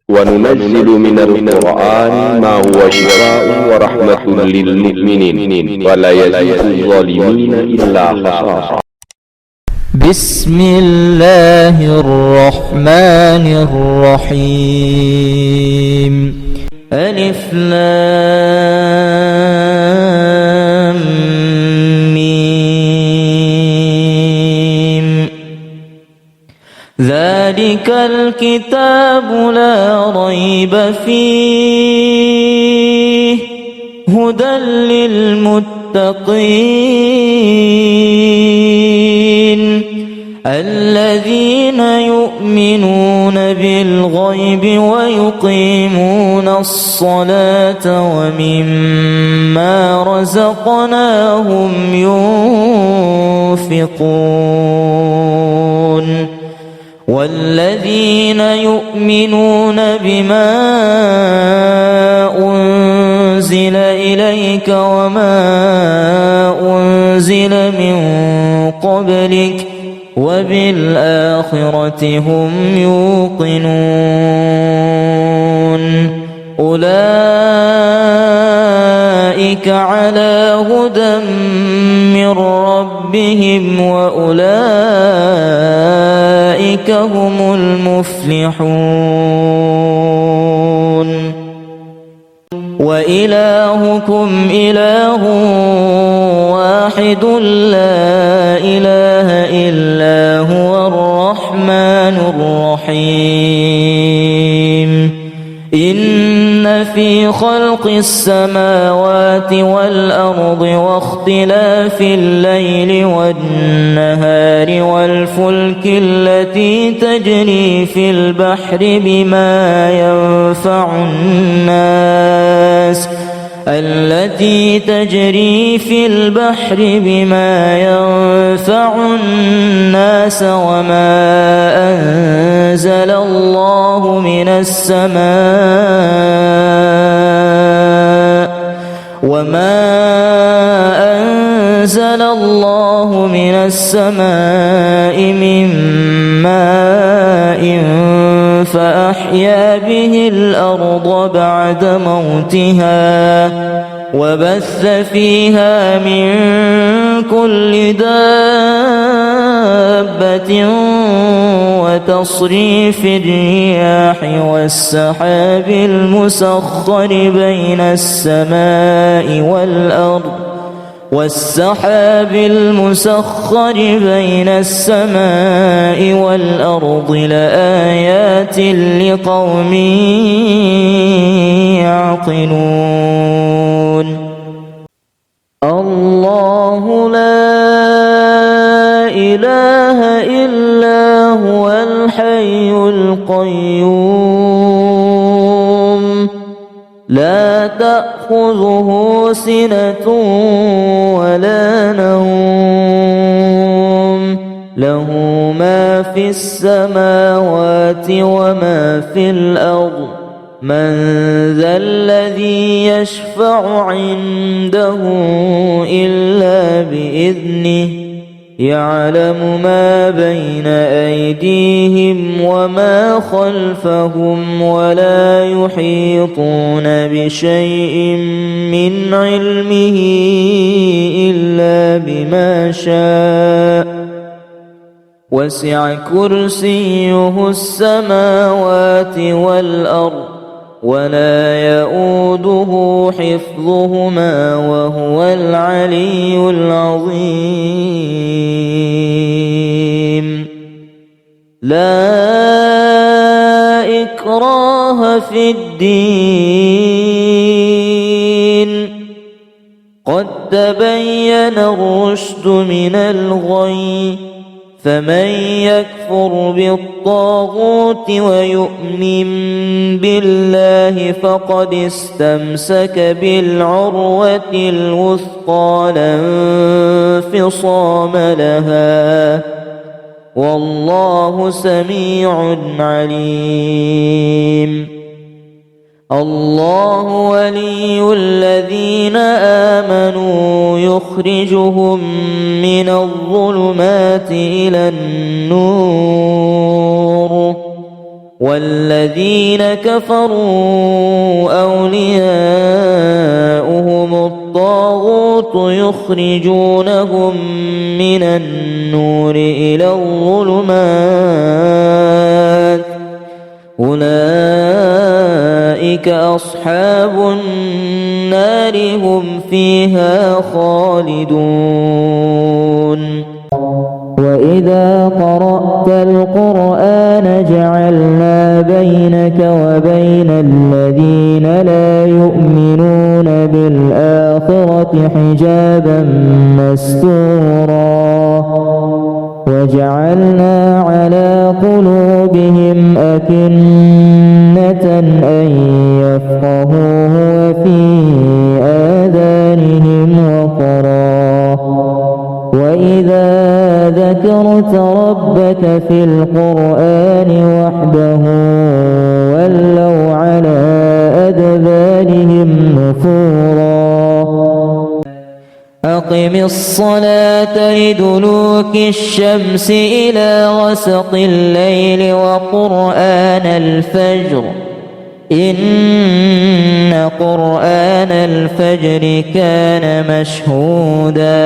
وننزل من القرآن ما هو شفاء ورحمة للمؤمنين ولا يزيد الظالمين إلا خسارا. بسم الله الرحمن الرحيم. ألف لام ميم. ذلك الكتاب لا ريب فيه هدى للمتقين الذين يؤمنون بالغيب ويقيمون الصلاة ومما رزقناهم ينفقون والذين يؤمنون بما أنزل إليك وما أنزل من قبلك وبالآخرة هم يوقنون أولئك على هدى من ربهم وأولئك هم المفلحون. وإلهكم إله واحد لا إله إلا هو الرحمن الرحيم. إن في خلق السماوات والأرض واختلاف الليل والنهار والفلك التي تجري في البحر بما ينفع الناس وما أنزل الله من السماء من ماء فأحيا به الأرض بعد موتها وبث فيها من كل دابة وتصريف الرياح والسحاب المسخر بين السماء والأرض لآيات لقوم يعقلون. الله لا إله إلا هو الحي القيوم لا تأخذه سنة ولا نوم له ما في السماوات وما في الأرض من ذا الذي يشفع عنده إلا بإذنه يعلم ما بين أيديهم وما خلفهم ولا يحيطون بشيء من علمه إلا بما شاء وسع كرسيه السماوات والأرض ولا يؤوده حفظهما وهو العلي العظيم. لا إكراه في الدين قد تبين الرشد من الغي فمن يكفر بالطاغوت ويؤمن بالله فقد استمسك بالعروة الوثقى لا انفصام لها والله سميع عليم. الله ولي الذين آمنوا يخرجهم من الظلمات إلى النور والذين كفروا أولياؤهم الطاغوت يخرجونهم من النور إلى الظلمات أولئك أصحاب النار هم فيها خالدون. وإذا قرأت القرآن جعلنا بينك وبين الذين لا يؤمنون بالآخرة حجابا مستورا وجعلنا على قلوبهم أكنة أن يفقهوه وفي آذانهم وقرا وإذا ذكرت ربك في القرآن وحده ولوا على أدبارهم نفورا. أقم الصلاة لدلوك الشمس إلى غسق الليل وقرآن الفجر إن قرآن الفجر كان مشهودا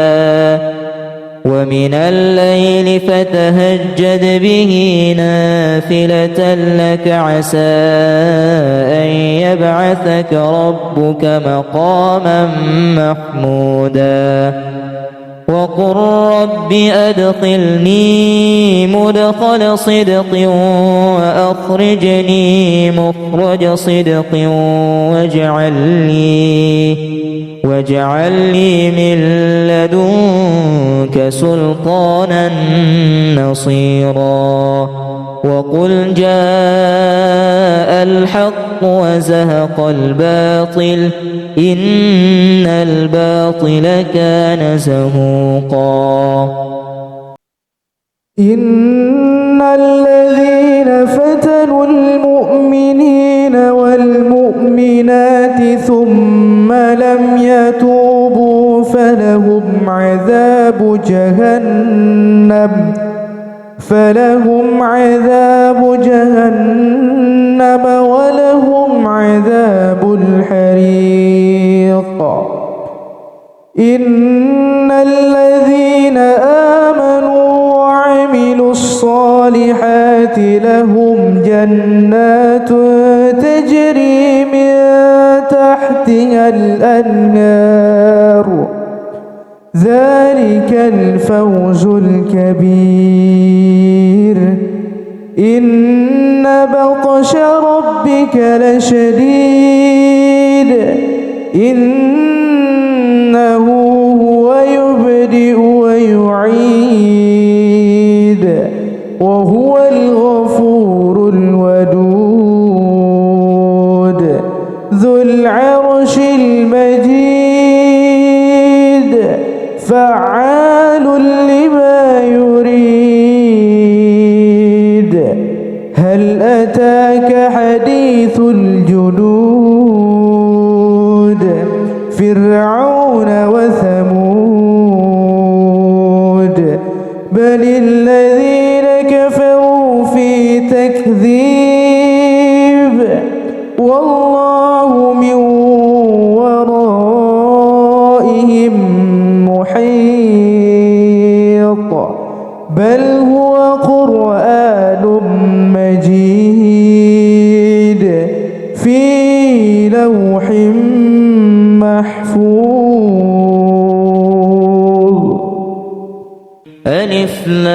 ومن الليل فتهجد به نافلة لك عسى أن يبعثك ربك مقاما محمودا. وقل رب أدخلني مدخل صدق وأخرجني مخرج صدق واجعل لي من لدنك سلطانا نصيرا. وقل جاء الحق وزهق الباطل إن الباطل كان زهوقا. إن الذين فتنوا المؤمنين والمؤمنات ثم لم يتوبوا فلهم عذاب جهنم ولهم عذاب الحريق. إن الذين آمنوا وعملوا الصالحات لهم جنات تجري من تحتها الأنهار ذلك الفوز الكبير. إن بطش ربك لشديد إنه هو يبدئ ويعيد وهو الغفور الودود ذو العرش المجيد فعال لما يريد. هل أتاك حديث الجنود فرعون وثمود بل الذين كفروا في تكذيب والله من ورائهم محيط بل هو قرآن مجيد في لوح محفوظ. ألف لام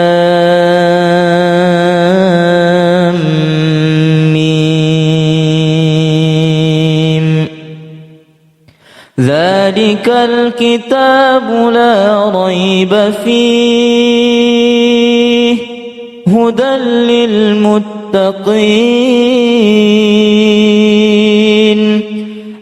ميم ذلك الكتاب لا ريب فيه هدى للمتقين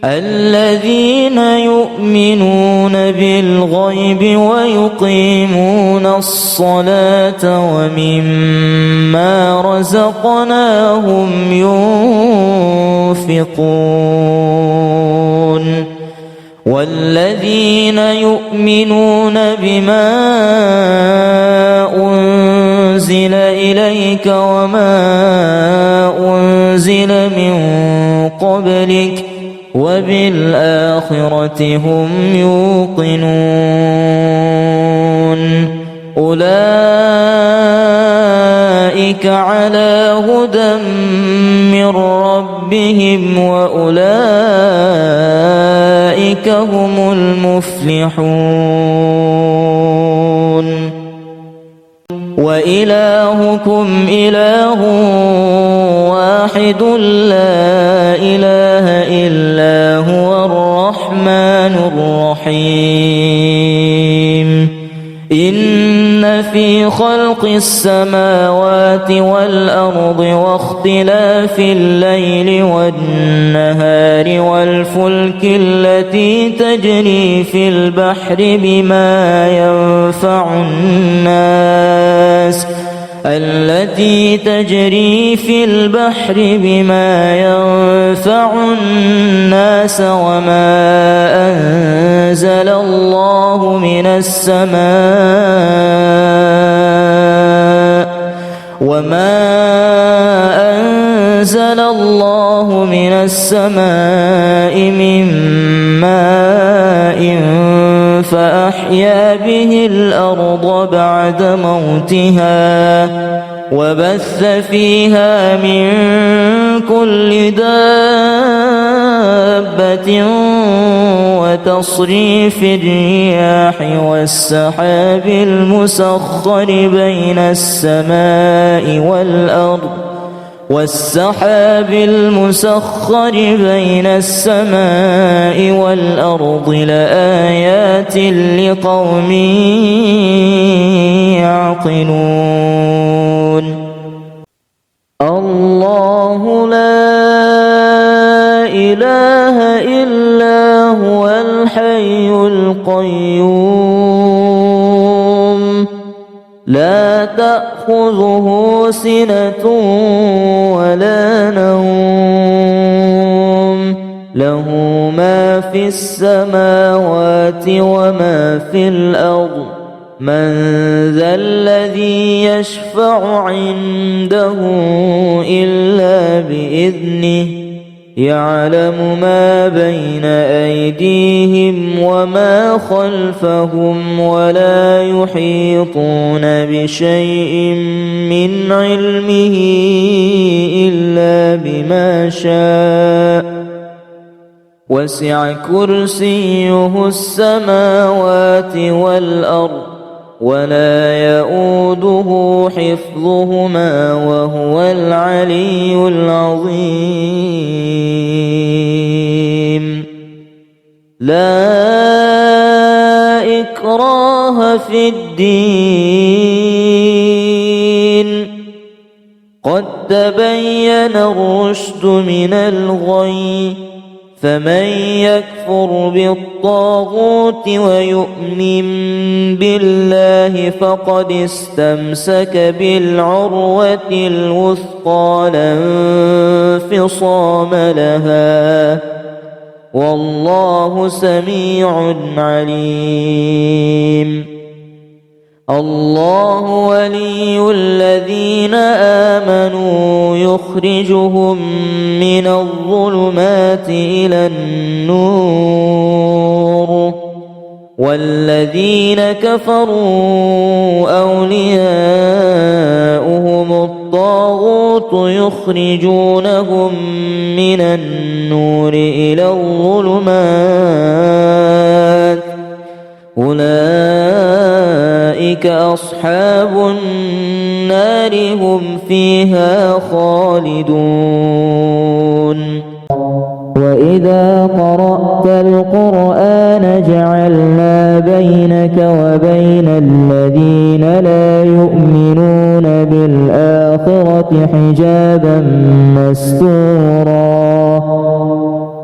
الذين يؤمنون بالغيب ويقيمون الصلاة ومما رزقناهم ينفقون والذين يؤمنون بما أنزل إليك وما أنزل قبلك وبالآخرة هم يوقنون أولئك على هدى من ربهم وأولئك هم المفلحون وإلهكم إله واحد لا إله إلا هو الرحمن الرحيم إن في خلق السماوات والأرض واختلاف الليل والنهار والفلك التي تجري في البحر بما ينفع الناس وما أنزل الله من السماء من ماء فأحيا به الأرض بعد موتها وبث فيها من كل دابة وتصريف الرياح والسحاب المسخر بين السماء والأرض لآيات لقوم يعقلون الله لا إله إلا هو الحي القيوم لا تأخذه سنة ولا نوم له ما في السماوات وما في الأرض من ذا الذي يشفع عنده إلا بإذنه يعلم ما بين أيديهم وما خلفهم ولا يحيطون بشيء من علمه إلا بما شاء وسع كرسيه السماوات والأرض ولا يؤوده حفظهما وهو العلي العظيم لا إكراه في الدين قد تبين الرشد من الغي فمن يكفر بالطاغوت ويؤمن بالله فقد استمسك بالعروة الوثقى لا انفصام لها والله سميع عليم الله ولي الذين آمنوا يخرجهم من الظلمات إلى النور والذين كفروا أولياؤهم الطاغوت يخرجونهم من النور إلى الظلمات أولئك أصحاب النار هم فيها خالدون وإذا قرأت القرآن جعلنا بينك وبين الذين لا يؤمنون بالآخرة حجابا مستورا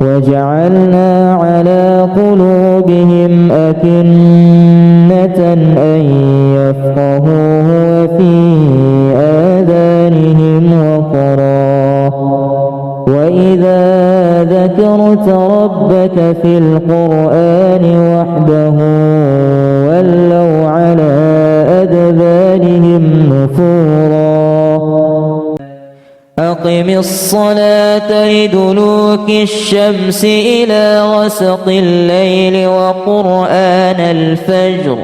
وجعلنا على قلوبهم أكنة أن يفقهوه وفي آذانهم وقرا وإذا ذكرت ربك في القرآن وحده ولوا على أدبارهم نفورا أقم الصلاة لدلوك الشمس إلى غسق الليل وقرآن الفجر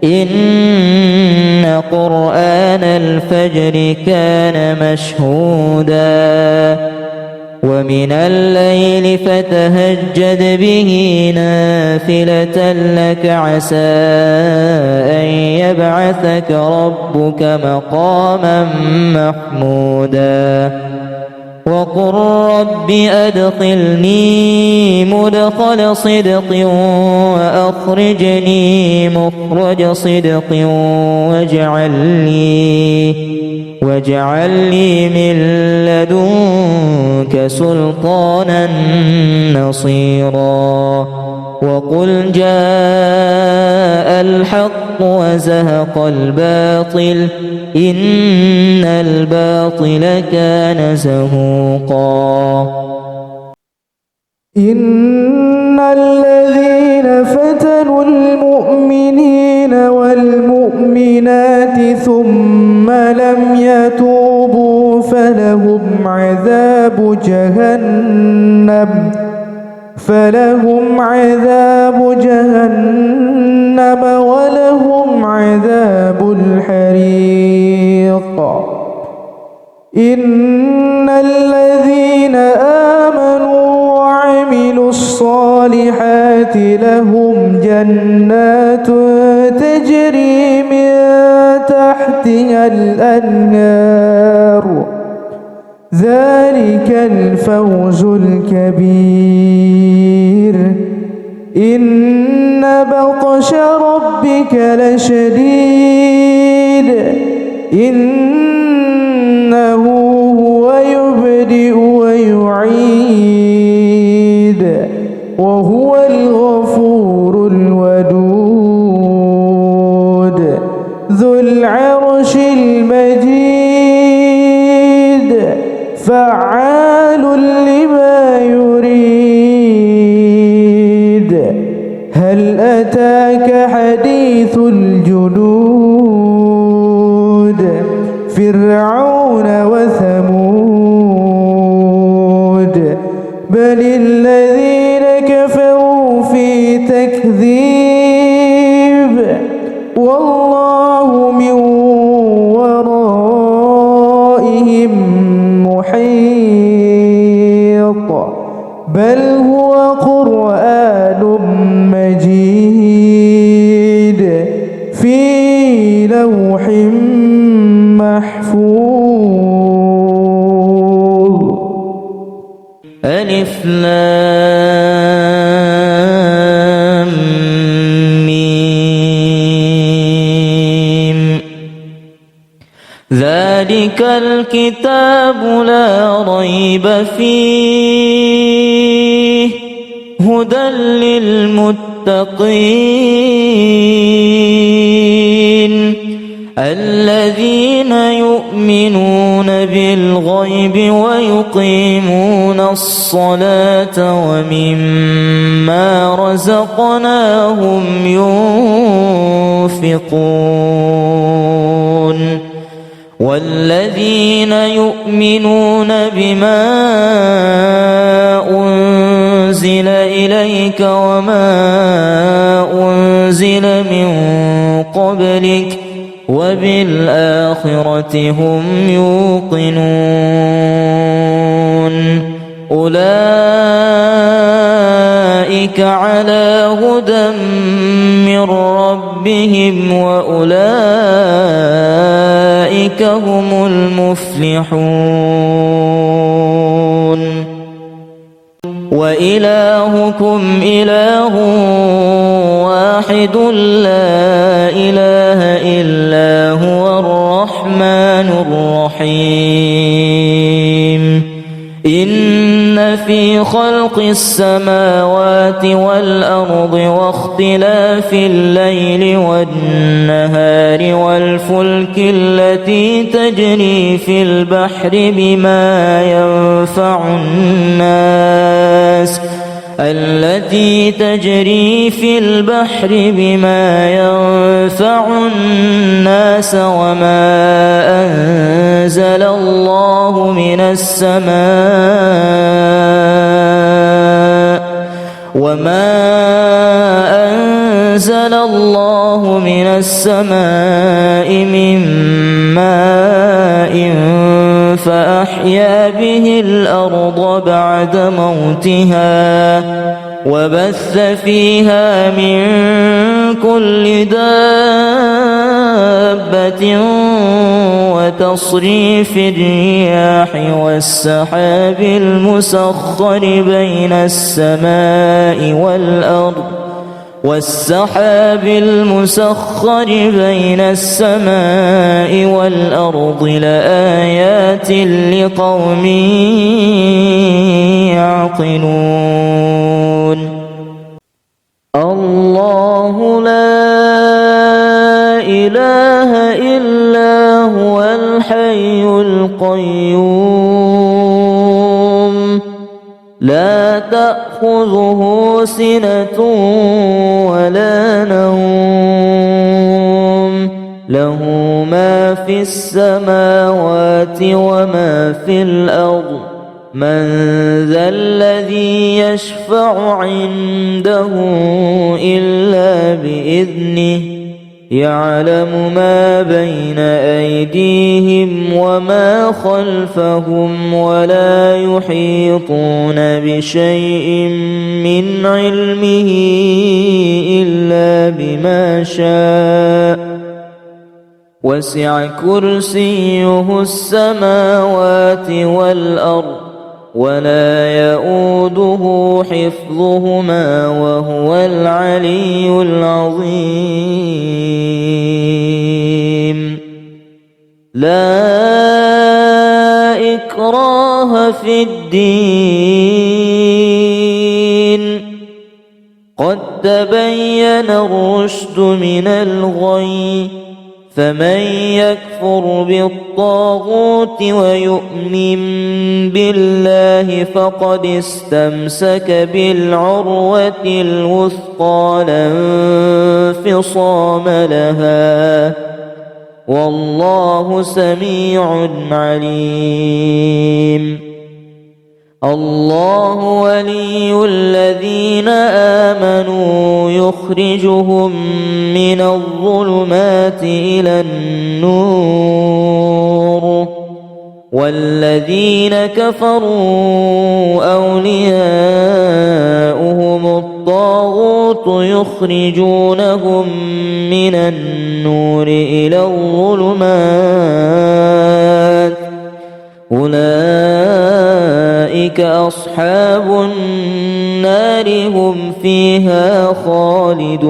إن قرآن الفجر كان مشهودا ومن الليل فتهجد به نافلة لك عسى أن يبعثك ربك مقاما محمودا وقل رب أدخلني مدخل صدق وأخرجني مخرج صدق واجعل لي من لدنك سلطانا نصيرا وقل جاء الحق وزهق الباطل إن الباطل كان زهوقا إن الذين فتنوا المؤمنين والمؤمنات ثم لم يتوبوا فلهم عذاب جهنم ولهم عذاب الحريق إن الذين آمنوا وعملوا الصالحات لهم جنات تجري من تحتها الأنهار ذلك الفوز الكبير إن بطش ربك لشديد إنه هو يبدئ ويعيد وهو الغفور الودود ذو العرش المجيد فعال لما يريد هل أتاك حديث الجنود فرعون وثمود بل الذين كفروا في تكذيب والله من ورائهم محيط بل هو قرآن مجيد في لوح محفوظ ألف لام ميم ذلك الكتاب لا ريب فيه هدى للمتقين الذين يؤمنون بالغيب ويقيمون الصلاة ومما رزقناهم ينفقون والذين يؤمنون بما أنزل إليك وما أنزل من قبلك وبالآخرة هم يوقنون أولئك على هدى من ربهم وأولئك هم المفلحون وإلهكم إله واحد لا إله إلا هو الرحمن الرحيم إن في خلق السماوات والأرض واختلاف الليل والنهار والفلك التي تجري في البحر بما ينفع الناس التي تجري في البحر بما ينفع الناس وما أنزل الله من السماء من ماء فأحيا به الأرض بعد موتها وبث فيها من كل دابة وتصريف الرياح والسحاب المسخر بين السماء والأرض لآيات لقوم يعقلون الله لا إله إلا هو الحي القيوم لا تأخذه سنة ولا نوم له ما في السماوات وما في الأرض من ذا الذي يشفع عنده إلا بإذنه يعلم ما بين أيديهم وما خلفهم ولا يحيطون بشيء من علمه إلا بما شاء وسع كرسيه السماوات والأرض ولا يؤوده حفظهما وهو العلي العظيم لا إكراه في الدين قد تبين الرشد من الغي فمن يكفر بالطاغوت ويؤمن بالله فقد استمسك بالعروة الوثقى لا انفصام لها والله سميع عليم الله ولي الذين آمنوا يخرجهم من الظلمات إلى النور والذين كفروا أولياؤهم الطاغوت يخرجونهم من النور إلى الظلمات أولئك أصحاب النار هم فيها خالدون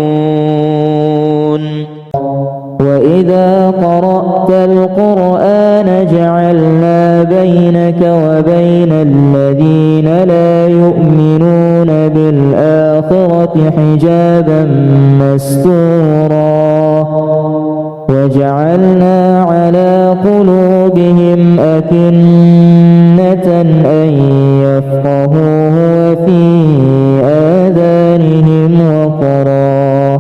وإذا قرأت القرآن جعلنا بينك وبين الذين لا يؤمنون بالآخرة حجابا مستورا وجعلنا على قلوبهم أكنة أن يفقهوه وفي آذانهم وقرا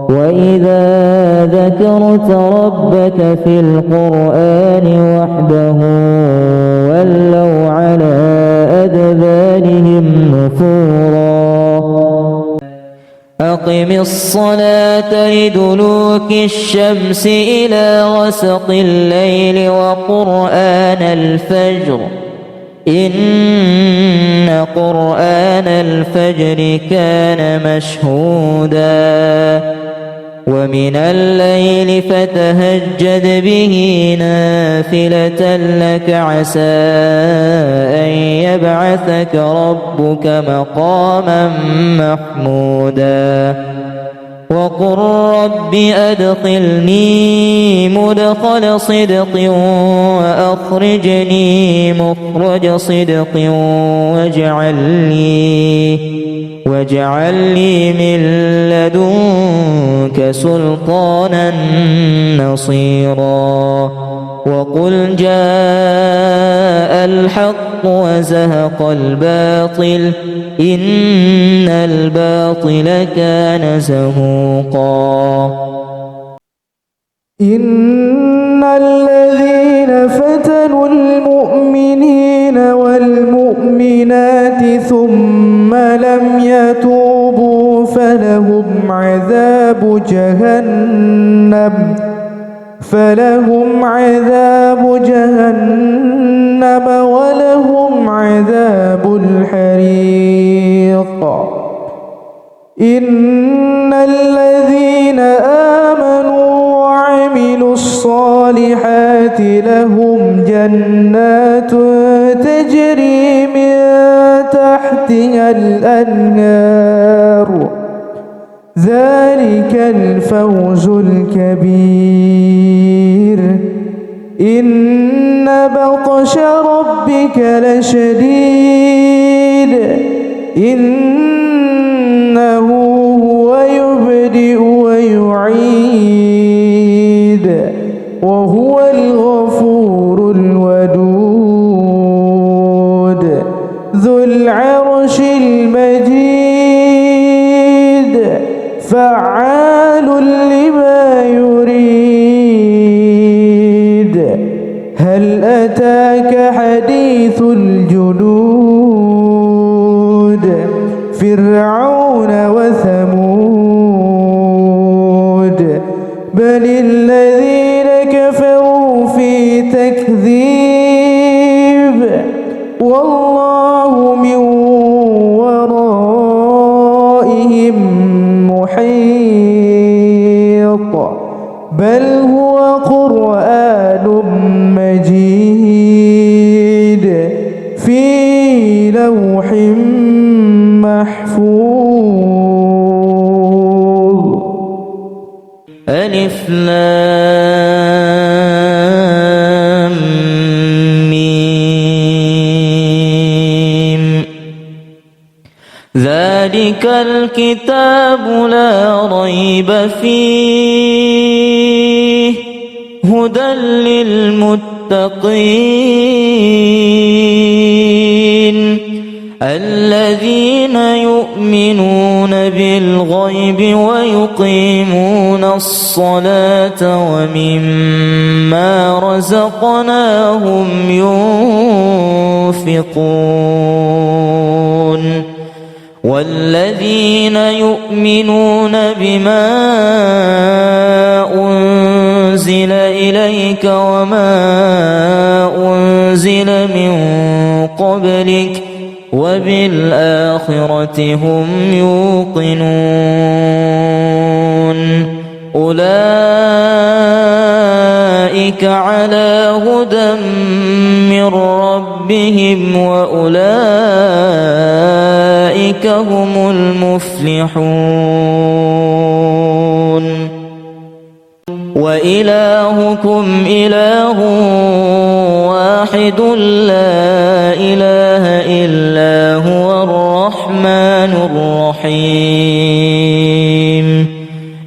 وإذا ذكرت ربك في القرآن وحده ولوا على أدبارهم نفورا أقم الصلاة لدلوك الشمس إلى غسق الليل وقرآن الفجر إن قرآن الفجر كان مشهودا ومن الليل فتهجد به نافلة لك عسى أن يبعثك ربك مقاما محمودا وقل رب أدخلني مدخل صدق وأخرجني مخرج صدق واجعل لي من لدنك سلطانا نصيرا وقل جاء الحق وزهق الباطل إن الباطل كان زهوقا إن الذين فتنوا المؤمنين والمؤمنات ثم لم يتوبوا فلهم عذاب جهنم ولهم عذاب الحريق إن الذين آمنوا وعملوا الصالحات لهم جنات تجري من تحتها الأنهار ذلك الفوز الكبير إن بطش ربك لشديد إنه هو يبدئ ويعيد وهو الغفور الودود ذو العرش المجيد فعال لما يريد هل أتاك حديث الجنود فرعون وثمود بل الذين كفروا في تكذيب والله من ورائهم محيط بل هو قرآن مجيد في لوح محفوظ ألف لام ميم ذلك الكتاب لا ريب فيه هدى للمتقين الذين يؤمنون بالغيب ويقيمون الصلاة ومما رزقناهم ينفقون والذين يؤمنون بما أنزل إليك وما أنزل من قبلك وبالآخرة هم يوقنون أولئك على هدى من ربهم وأولئك هم المفلحون وإلهكم إله واحد لا إله إلا هو الرحمن الرحيم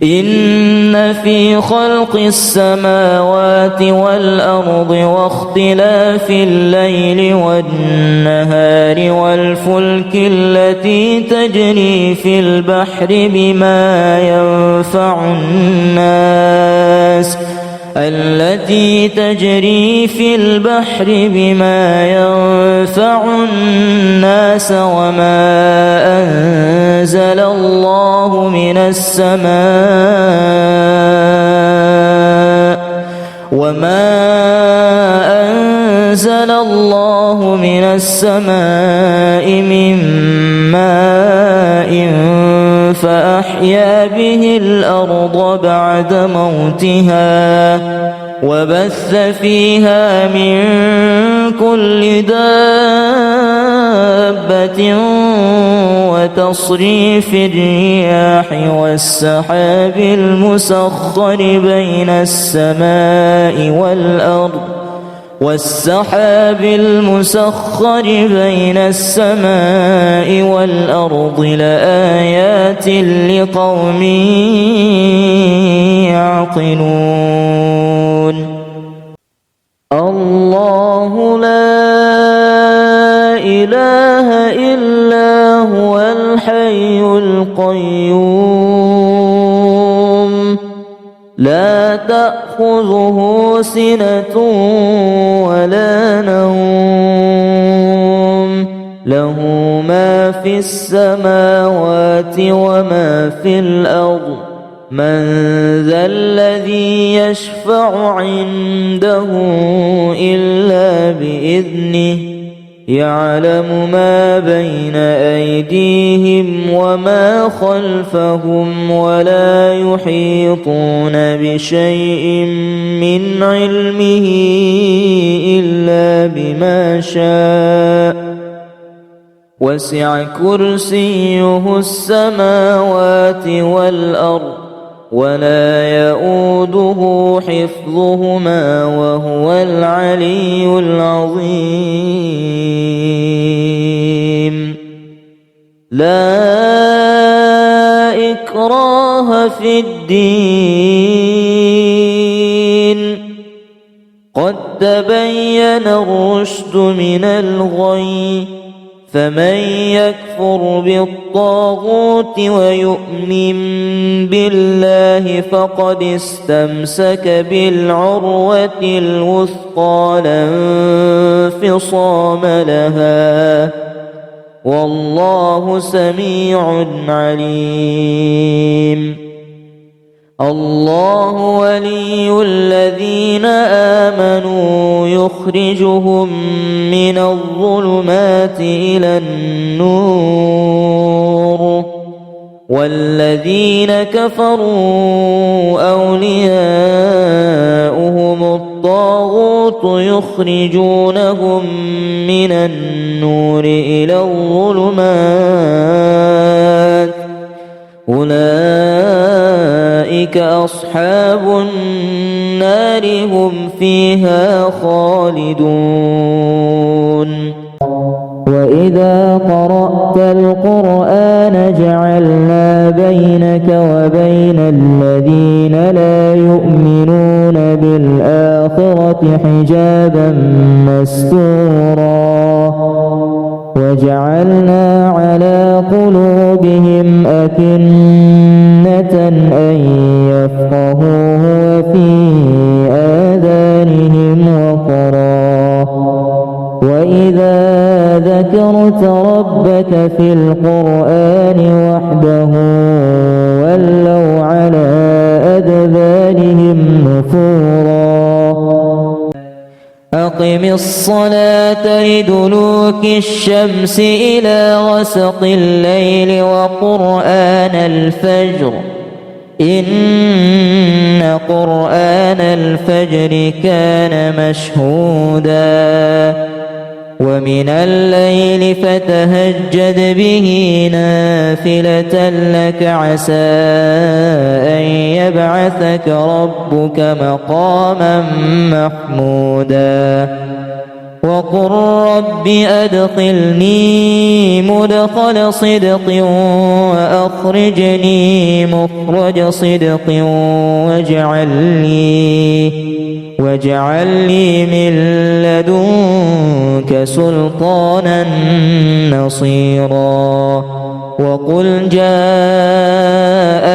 إن في خلق السماوات والأرض واختلاف الليل والنهار والفلك التي تجري في البحر بما ينفع الناس وما أنزل الله من السماء من ماء فأحيا به الأرض بعد موتها وبث فيها من كل دابة وتصريف الرياح والسحاب المسخر بين السماء والأرض لآيات لقوم يعقلون إلا هو الحي القيوم لا تأخذه سنة ولا نوم له ما في السماوات وما في الأرض من ذا الذي يشفع عنده إلا بإذنه يعلم ما بين أيديهم وما خلفهم ولا يحيطون بشيء من علمه إلا بما شاء وسع كرسيه السماوات والأرض ولا يؤوده حفظهما وهو العلي العظيم لا إكراه في الدين قد تبين الرشد من الغي فمن يكفر بالطاغوت ويؤمن بالله فقد استمسك بالعروة الوثقى لا انفصام لها والله سميع عليم الله ولي الذين آمنوا يخرجهم من الظلمات إلى النور والذين كفروا أولياؤهم الطاغوت يخرجونهم من النور إلى الظلمات أولئك أصحاب النار هم فيها خالدون وإذا قرأت القرآن جعلنا بينك وبين الذين لا يؤمنون بالآخرة حجابا مستورا وجعلنا على قلوبهم أكنة أن يفقهوه وفي آذانهم وقرا وإذا ذكرت ربك في القرآن وحده ولوا على أدبارهم نفورا أقم الصلاة لدلوك الشمس إلى غسق الليل وقرآن الفجر إن قرآن الفجر كان مشهودا ومن الليل فتهجد به نافلة لك عسى أن يبعثك ربك مقاما محمودا وقل رب أدخلني مدخل صدق وأخرجني مخرج صدق واجعل لي من لدنك سلطانا نصيرا وقل جاء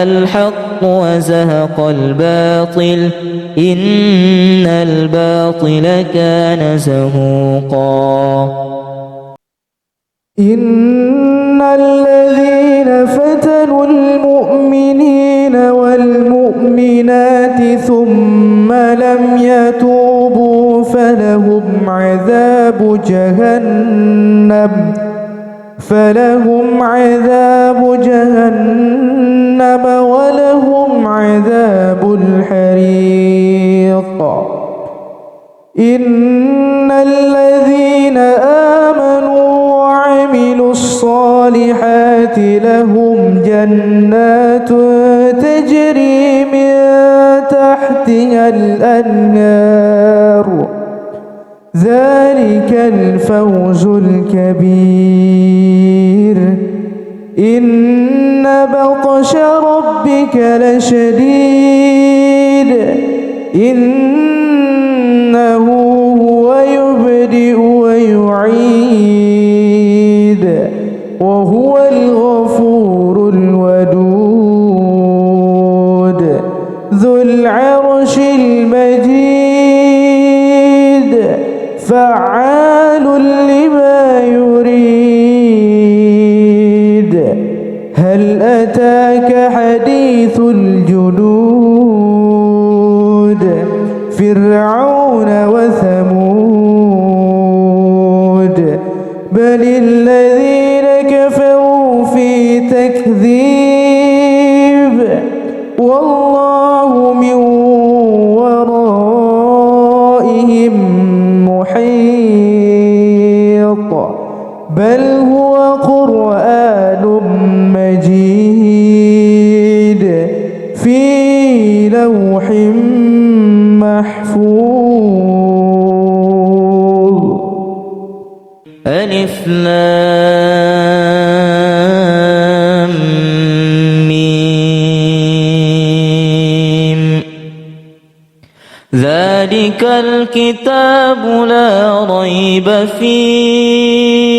الحق وزهق الباطل إن الباطل كان زهوقا إن الذين فتنوا المؤمنين والمؤمنات ثم لم يتوبوا فلهم عذاب جهنم ولهم عذاب الحريق إن الذين آمنوا وعملوا الصالحات لهم جنات تجري من تحتها الأنهار ذلك الفوز الكبير إن بطش ربك لشديد إنه هو يبدئ ويعيد وهو الغفور الودود ذو العرش المجيد فعال لما يريد هل أتاك حديث الجنود فرعون وثمود بل الذين كفروا في تكذيب والله من ورائهم محيط بل هو قرآن مجيد في لوح محفوظ. ألف لام ميم ذلك الكتاب لا ريب فيه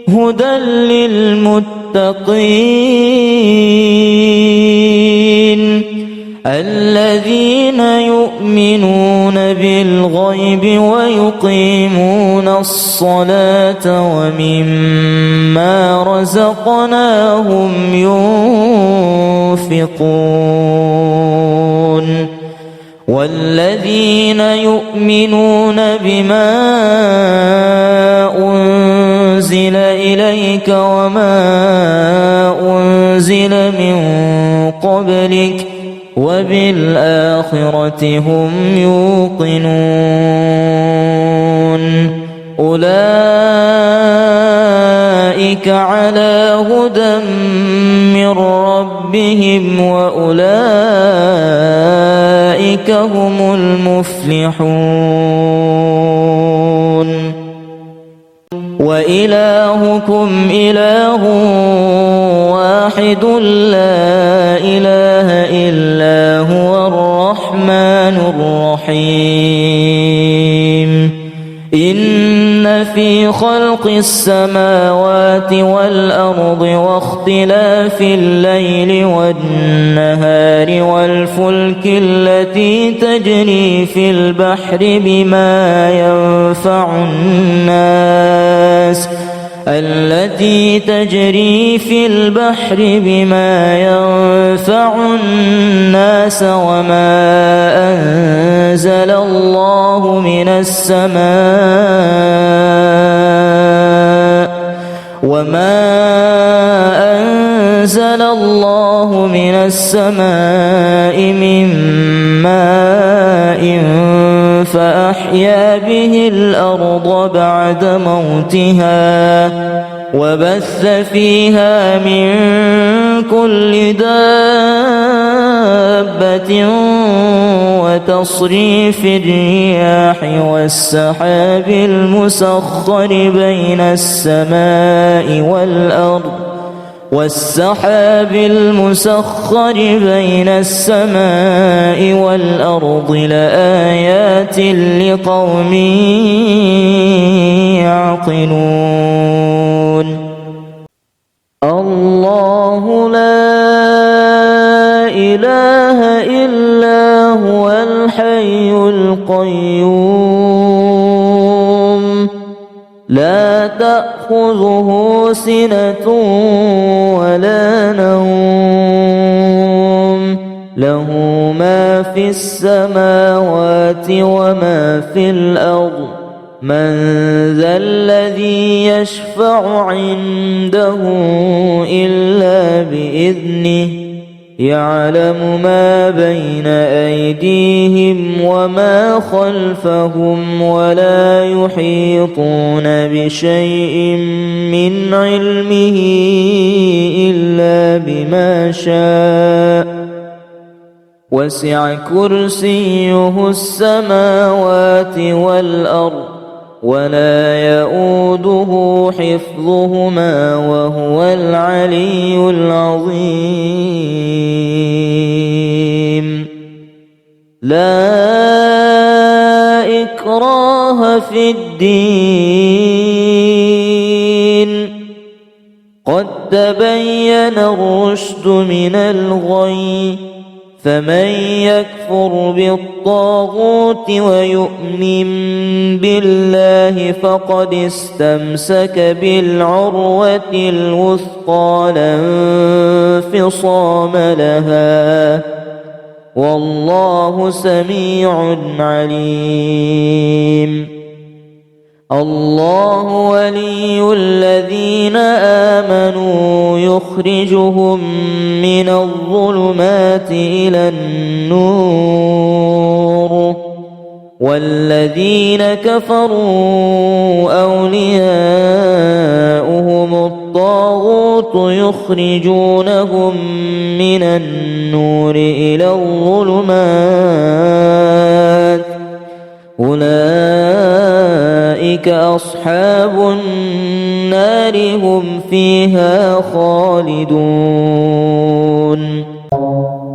هدى للمتقين الذين يؤمنون بالغيب ويقيمون الصلاة ومما رزقناهم ينفقون والذين يؤمنون بما أنزل إليك وما أنزل من قبلك وبالآخرة هم يوقنون أولئك على هدى من ربهم وأولئك هم المفلحون وإلهكم إله واحد لا إله إلا هو الرحمن الرحيم إن في خلق السماوات والأرض واختلاف الليل والنهار والفلك التي تجري في البحر بما ينفع الناس وما أنزل الله من السماء من ماء فأحيا به الأرض بعد موتها وبث فيها من كل دابة وتصريف الرياح والسحاب المسخر بين السماء والأرض لآيات لقوم يعقلون الله لا إله إلا هو الحي القيوم لا تأخذه سنة ولا نوم له ما في السماوات وما في الأرض من ذا الذي يشفع عنده إلا بإذنه يعلم ما بين أيديهم وما خلفهم ولا يحيطون بشيء من علمه إلا بما شاء وسع كرسيه السماوات والأرض ولا يؤوده حفظهما وهو العلي العظيم لا إكراه في الدين قد تبين الرشد من الغي فمن يكفر بالطاغوت ويؤمن بالله فقد استمسك بالعروة الوثقى لا انفصام لها والله سميع عليم. الله ولي الذين آمنوا يخرجهم من الظلمات إلى النور والذين كفروا أولياؤهم الطاغوت يخرجونهم من النور إلى الظلمات أولئك أصحاب النار هم فيها خالدون.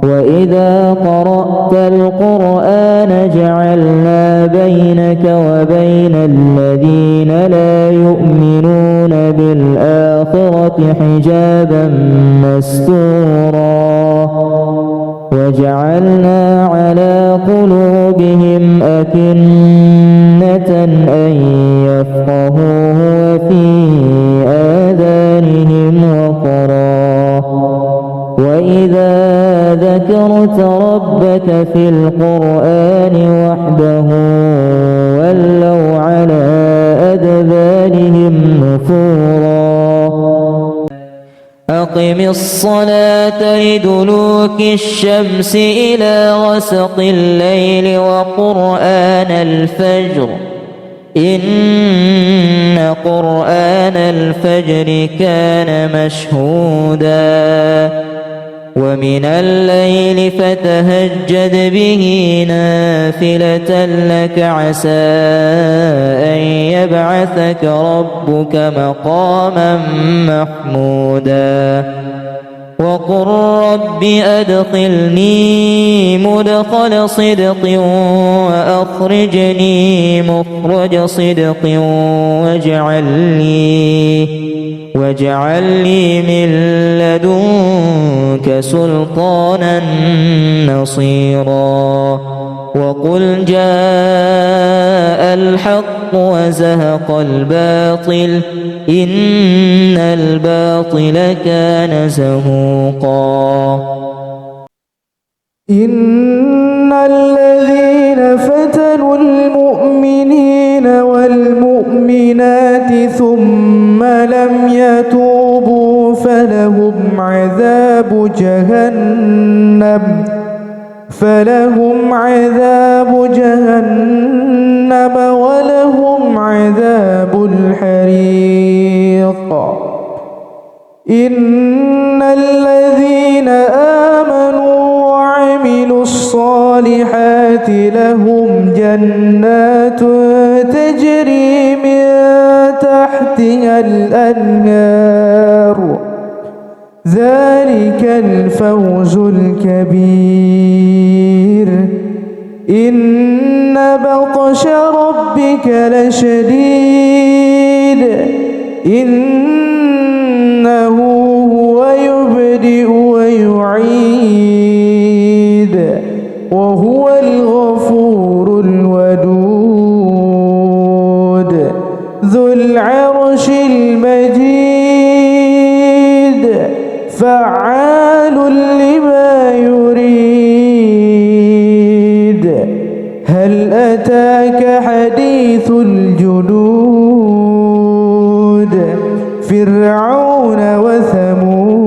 وإذا قرأت القرآن جعلنا بينك وبين الذين لا يؤمنون بالآخرة حجابا مستورا وجعلنا على قلوبهم أكنة أن يفقهوه وفي آذانهم وقرا وإذا ذكرت ربك في القرآن وحده ولوا على أدبارهم نفورا. أقم الصلاة لدلوك الشمس إلى غسق الليل وقرآن الفجر إن قرآن الفجر كان مشهودا ومن الليل فتهجد به نافلة لك عسى أن يبعثك ربك مقاما محمودا. وقل رب أدخلني مدخل صدق وأخرجني مخرج صدق واجعل لي من لدنك سلطانا نصيرا. وقل جاء الحق وزهق الباطل إن الباطل كان زهوقا. إن الذين فتنوا المؤمنين والمؤمنات ثم لم يتوبوا فلهم عذاب جهنم ولهم عذاب الحريق. إن الذين آمنوا وعملوا الصالحات لهم جنات تجري من تحتها الأنهار ذلك الفوز الكبير. إن بطش ربك لشديد إنه هو يبدئ ويعيد وهو الغفور الودود ذو العرش المجيد فعال لما يريد. هل أتاك حديث الجنود فرعون وثمود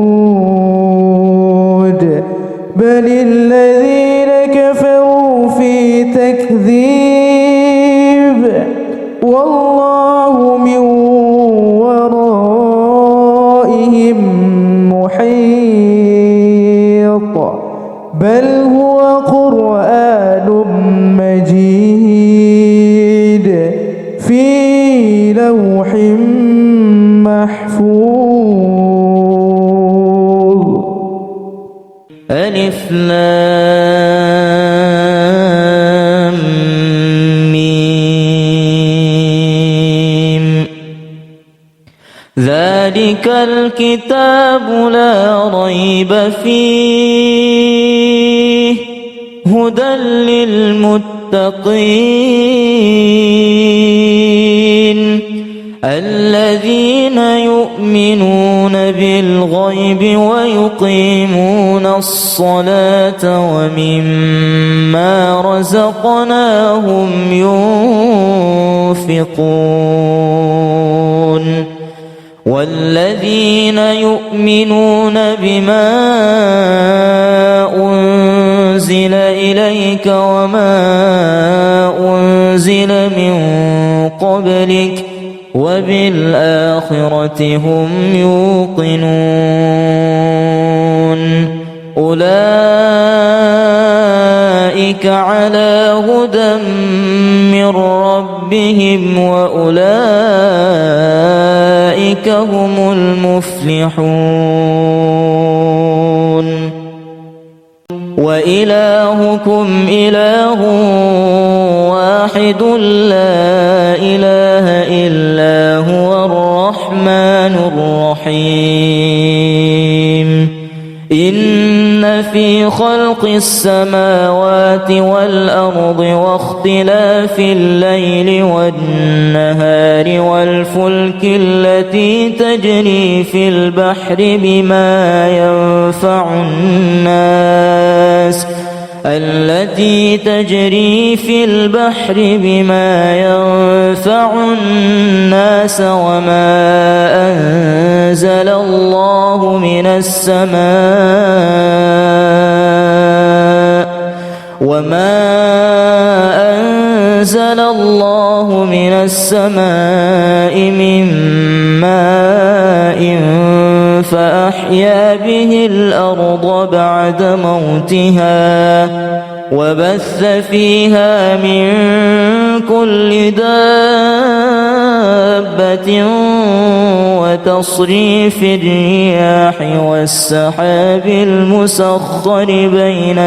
بل الذين كفروا في تكذيب والله من ورائهم محيط بل هو قرآن مجيد في لوح محفوظ. ألف لام ميم ذلك ذلك الكتاب لا ريب فيه هدى للمتقين الذين يؤمنون بالغيب ويقيمون الصلاة ومما رزقناهم ينفقون والذين يؤمنون بما أنزل إليك وما أنزل من قبلك وبالآخرة هم يوقنون أولئك على هدى من ربهم وأولئك هم المفلحون وإلهكم إله واحد لا إله إلا هو الرحمن الرحيم إن في خلق السماوات والأرض واختلاف الليل والنهار والفلك التي تجري في البحر بما ينفع الناس وما أنزل الله من السماء من ماء فأحيا به الأرض بعد موتها وبث فيها من كل دابة وتصريف الرياح والسحاب المسخر بين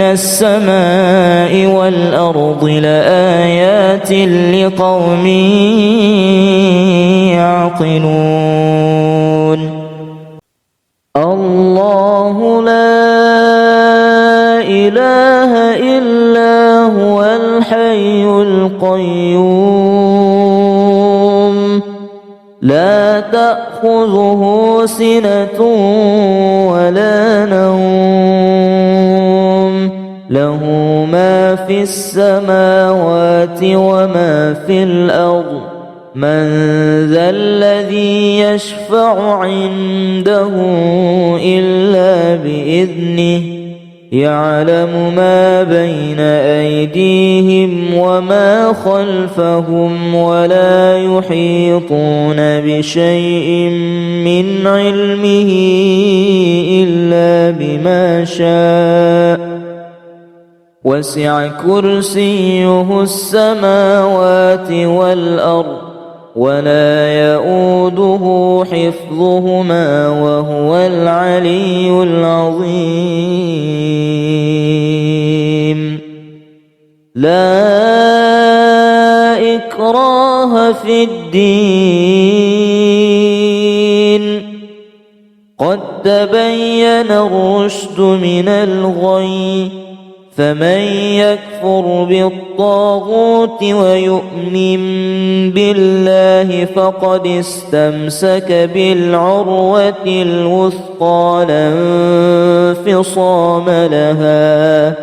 السماء والأرض لآيات لقوم يعقلون الله لا إله إلا هو الحي القيوم لا تأخذه سنة ولا نوم له ما في السماوات وما في الأرض من ذا الذي يشفع عنده إلا بإذنه يعلم ما بين أيديهم وما خلفهم ولا يحيطون بشيء من علمه إلا بما شاء وسع كرسيه السماوات والأرض ولا يؤوده حفظهما وهو العلي العظيم لا إكراه في الدين قد تبين الرشد من الغي فمن يكفر بالطاغوت ويؤمن بالله فقد استمسك بالعروة الوثقى لا انفصام لها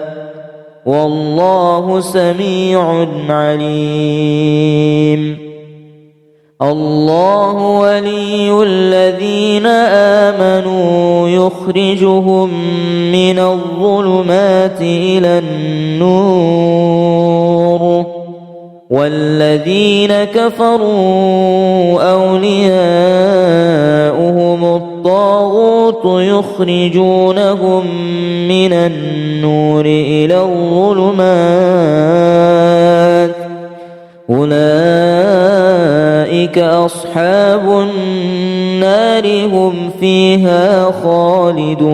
والله سميع عليم الله ولي الذين آمنوا يخرجهم من الظلمات إلى النور والذين كفروا أولياؤهم الطاغوت يخرجونهم من النور إلى الظلمات أولئك أصحاب النار هم فيها خالدون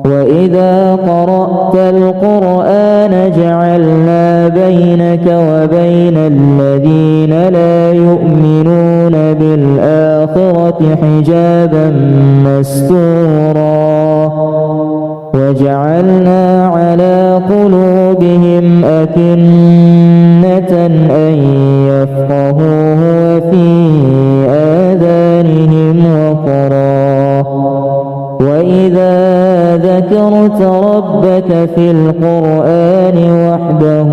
وإذا قرأت القرآن القرآن جعلنا بينك وبين الذين لا يؤمنون بالآخرة حجابا مستورا وجعلنا على قلوبهم أكنة أن يفقهوه وفي آذانهم وقرا وإذا ذكرت ربك في القرآن وحده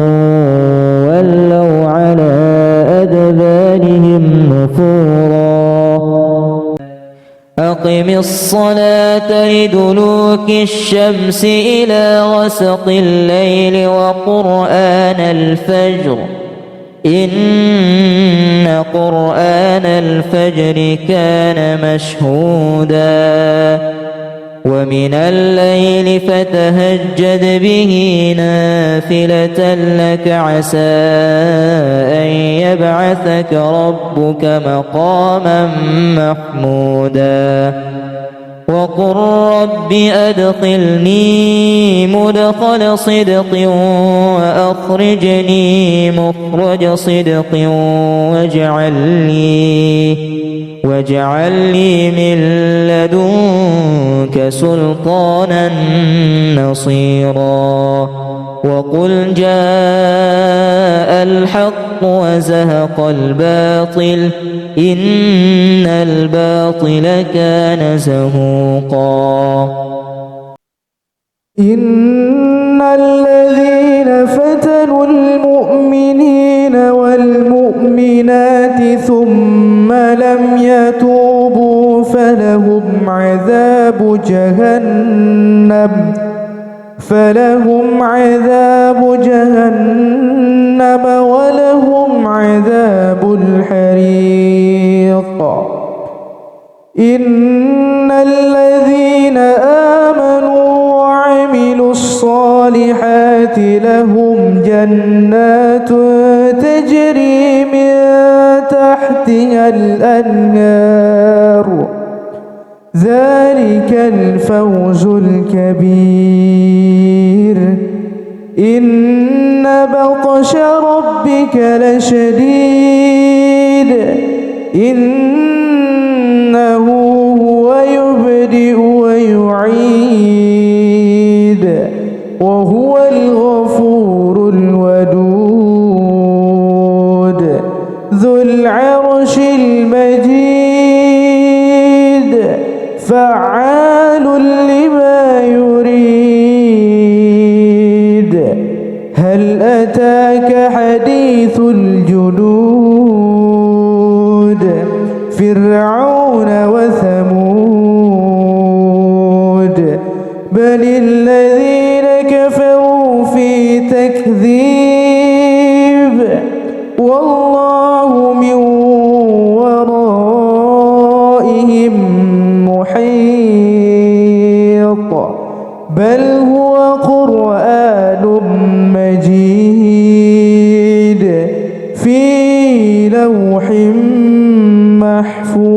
ولوا على أدبارهم نفورا أقم الصلاة لدلوك الشمس إلى غسق الليل وقرآن الفجر إن قرآن الفجر كان مشهودا ومن الليل فتهجد به نافلة لك عسى أن يبعثك ربك مقاما محمودا وقل رب أدخلني مدخل صدق وأخرجني مخرج صدق واجعل لي من لدنك سلطانا نصيرا وقل جاء الحق وزهق الباطل إن الباطل كان زهوقا إن الذين فتنوا المؤمنين والمؤمنات ثم لم يتوبوا فلهم عذاب جهنم ولهم عذاب الحريق إن الذين آمنوا وعملوا الصالحات لهم جنات تجري من تحتها الأنهار ذلك الفوز الكبير إن بطش ربك لشديد إنه هو يبدئ ويعيد وهو الغفور الودود ذو العرش المجيد فعال لما يريد هل أتاك حديث الجنود فرعون وثمود بل الذين كفروا في تكذيب والله من ورائهم محيط بل هو قرآن مجيد في لوح محفوظ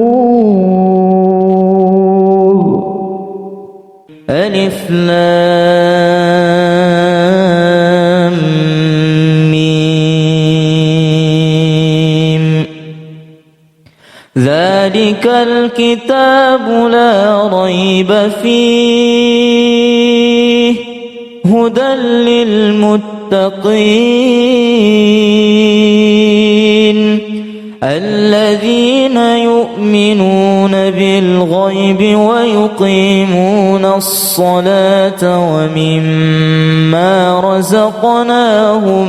ألف لام ميم ذلك الكتاب لا ريب فيه هدى للمتقين الذين يؤمنون بالغيب ويقيمون الصلاة ومما رزقناهم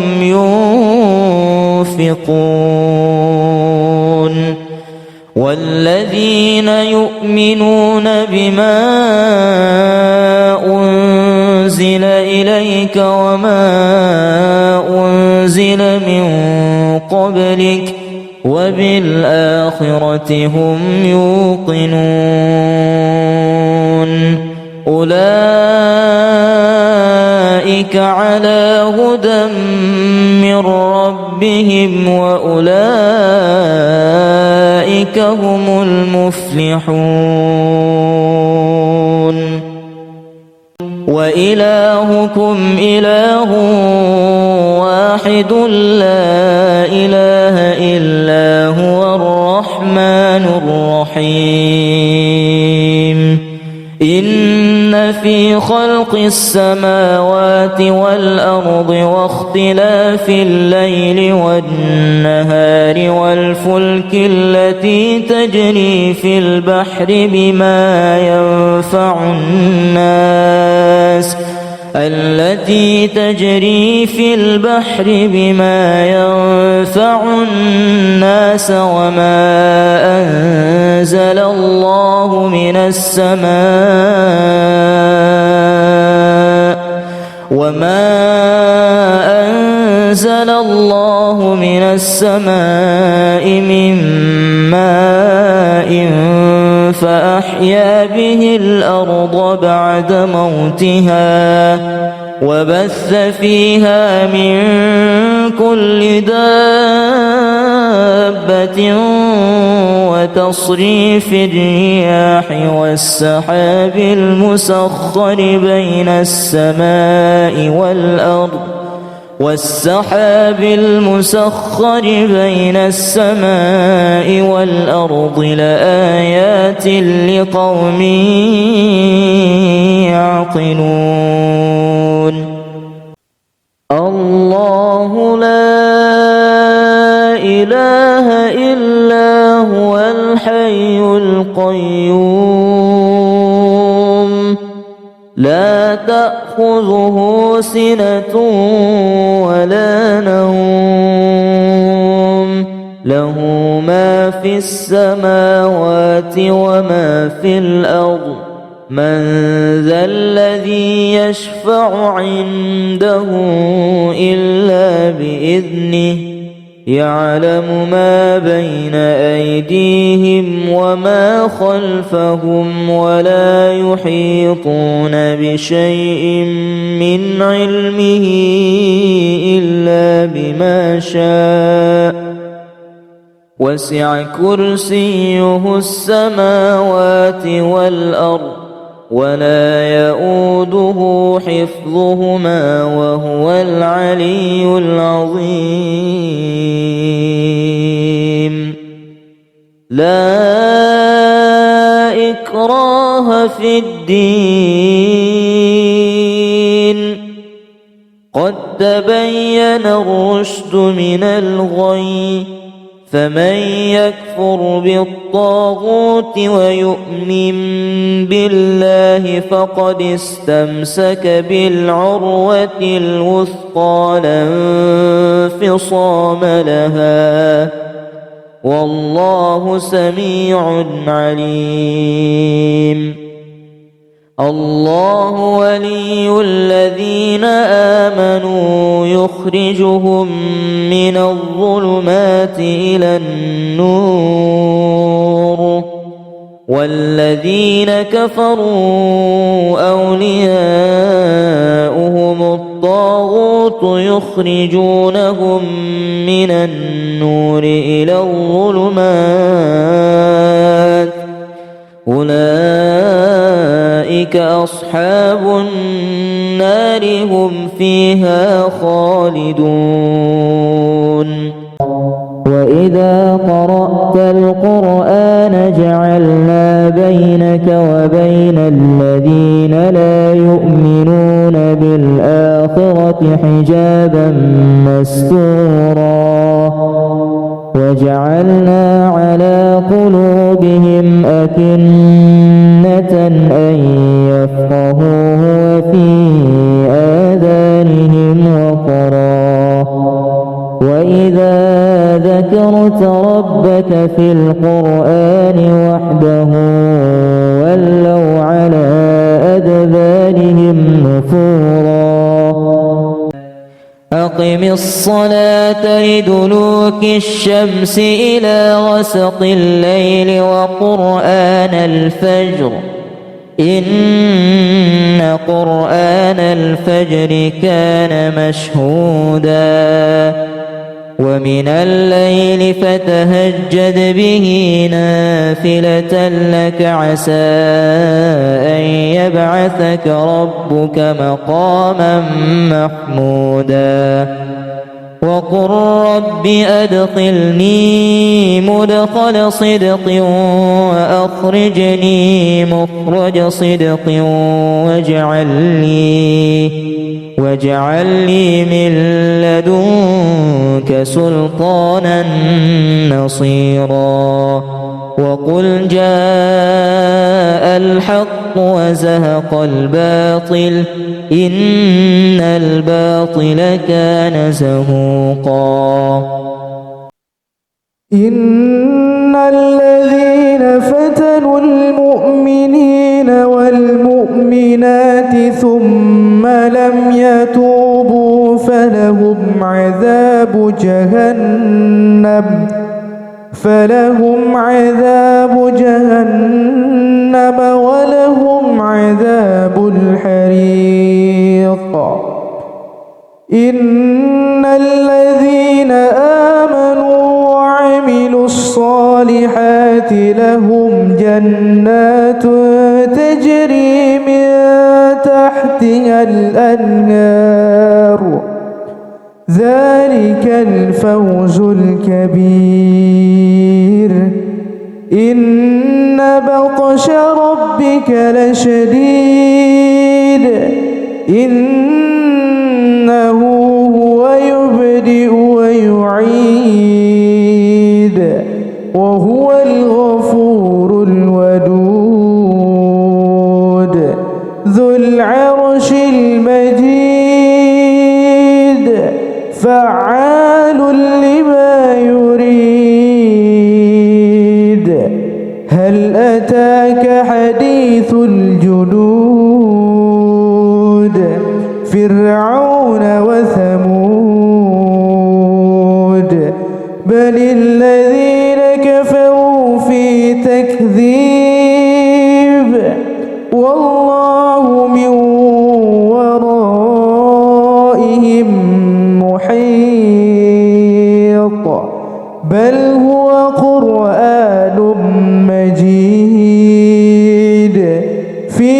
ينفقون والذين يؤمنون بما أنزل إليك وما أنزل من قبلك وبالآخرة هم يوقنون أولئك على هدى من ربهم وأولئك هم المفلحون وإلهكم إله واحد لا إله إلا هو الرحمن الرحيم إن في خلق السماوات والأرض واختلاف الليل والنهار والفلك التي تجري في البحر بما ينفع الناس وما أنزل الله من السماء من ماء فأحيا به الأرض بعد موتها وبث فيها من كل دابة وتصريف الرياح والسحاب المسخر بين السماء والأرض لآيات لقوم يعقلون الله لا إله إلا هو الحي القيوم لا تأخذه سنة ولا نوم له ما في السماوات وما في الأرض من ذا الذي يشفع عنده إلا بإذنه يعلم ما بين أيديهم وما خلفهم ولا يحيطون بشيء من علمه إلا بما شاء وسع كرسيه السماوات والأرض ولا يؤوده حفظهما وهو العلي العظيم لا إكراه في الدين قد تبين الرشد من الغي فمن يكفر بالطاغوت ويؤمن بالله فقد استمسك بالعروة الوثقى لا انفصام لها والله سميع عليم الله ولي الذين آمنوا يخرجهم من الظلمات إلى النور والذين كفروا أولياؤهم الطاغوت يخرجونهم من النور إلى الظلمات أولئك أصحاب النار هم فيها خالدون وإذا قرأت القرآن جعلنا بينك وبين الذين لا يؤمنون بالآخرة حجابا مستورا وجعلنا على قلوبهم أكنة أن يفقهوه وفي آذانهم وقرا وإذا ذكرت ربك في القرآن وحده ولوا على أدبارهم نفورا أقم الصلاة لدلوك الشمس إلى غسق الليل وقرآن الفجر إن قرآن الفجر كان مشهودا ومن الليل فتهجد به نافلة لك عسى أن يبعثك ربك مقاما محمودا وقل رب أدخلني مدخل صدق وأخرجني مخرج صدق واجعل لي من لدنك سلطانا نصيرا وقل جاء الحق وزهق الباطل إن الباطل كان زهوقا إن الذين فتنوا المؤمنين والمؤمنات ثم لم يتوبوا فلهم عذاب جهنم ولهم عذاب الحريق إن الذين آمنوا وعملوا الصالحات لهم جنات تجري من تحتها الأنهار ذلك الفوز الكبير إن بطش ربك لشديد إنه هو يبدئ ويعيد وهو الغفور الودود ذو العرش المجيد فعال لما يريد هل أتاك حديث الجنود فرعون وثمود بل الذين كفروا في تكذيب والله من ورائهم محيط بل هو قرآن مجيد في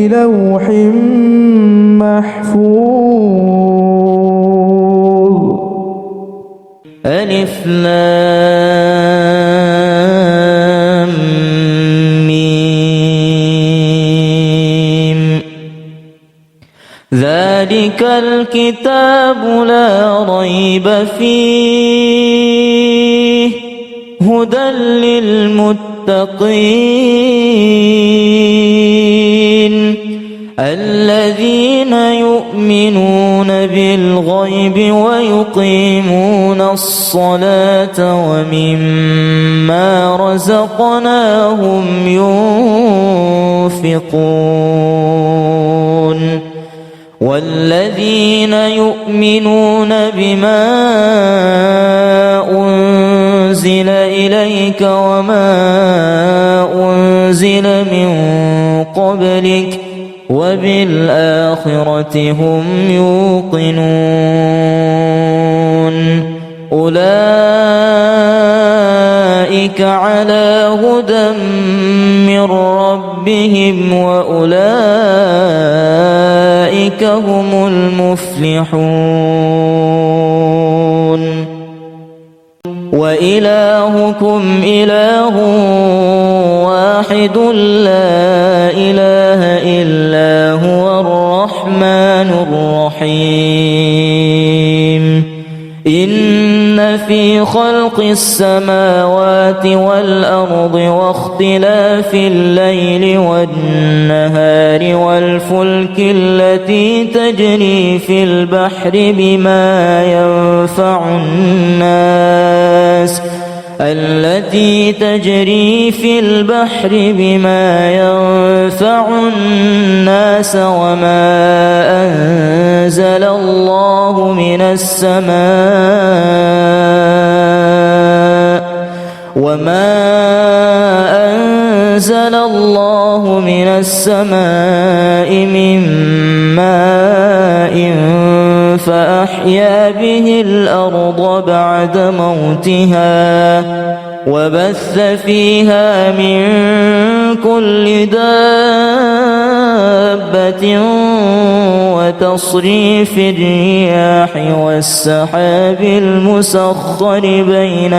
لوح محفوظ ألف لام ميم ذلك الكتاب لا ريب فيه هدى للمتقين الذين يؤمنون بالغيب ويقيمون الصلاة ومما رزقناهم ينفقون والذين يؤمنون بما أنزل إليك وما أنزل من قبلك وبالآخرة هم يوقنون أولئك على هدى من ربهم وأولئك هم المفلحون وإلهكم إله واحد لا إله إلا هو الرحمن الرحيم إن في خلق السماوات والأرض واختلاف الليل والنهار والفلك التي تجري في البحر بما ينفع الناس وما أنزل الله من السماء من ماء فأحيا به الأرض بعد موتها وبث فيها من كل دابة وتصريف الرياح والسحاب المسخر بين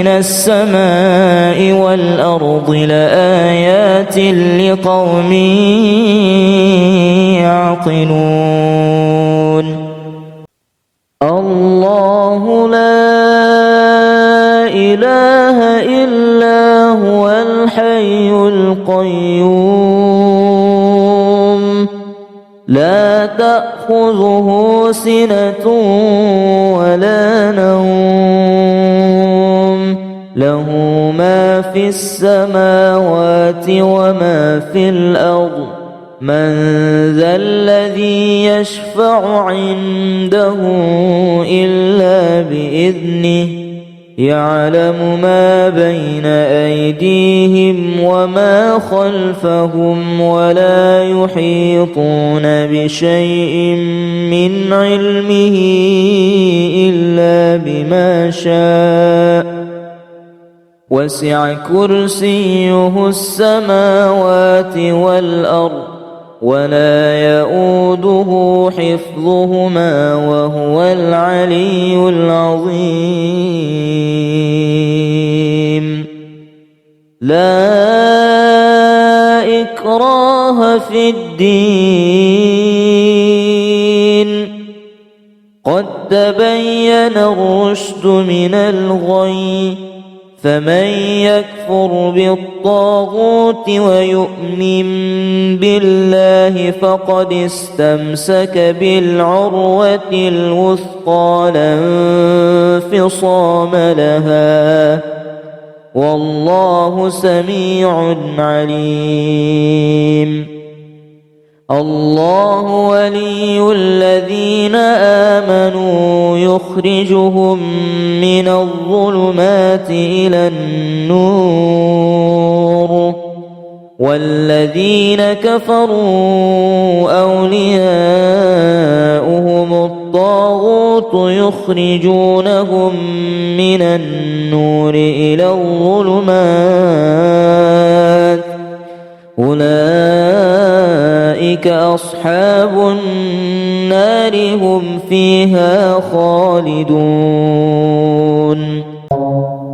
السماء والأرض لآيات لقوم يعقلون. الله لا إله إلا هو الحي القيوم لا تأخذه سنة ولا نوم له ما في السماوات وما في الأرض من ذا الذي يشفع عنده إلا بإذنه يعلم ما بين أيديهم وما خلفهم ولا يحيطون بشيء من علمه إلا بما شاء وسع كرسيه السماوات والأرض ولا يؤوده حفظهما وهو العلي العظيم. لا إكراه في الدين قد تبين الرشد من الغي فمن يكفر بالطاغوت ويؤمن بالله فقد استمسك بالعروة الوثقى لا انفصام لها والله سميع عليم. الله ولي الذين آمنوا يخرجهم من الظلمات إلى النور والذين كفروا أولياؤهم الطاغوت يخرجونهم من النور إلى الظلمات أولئك أصحاب النار هم فيها خالدون.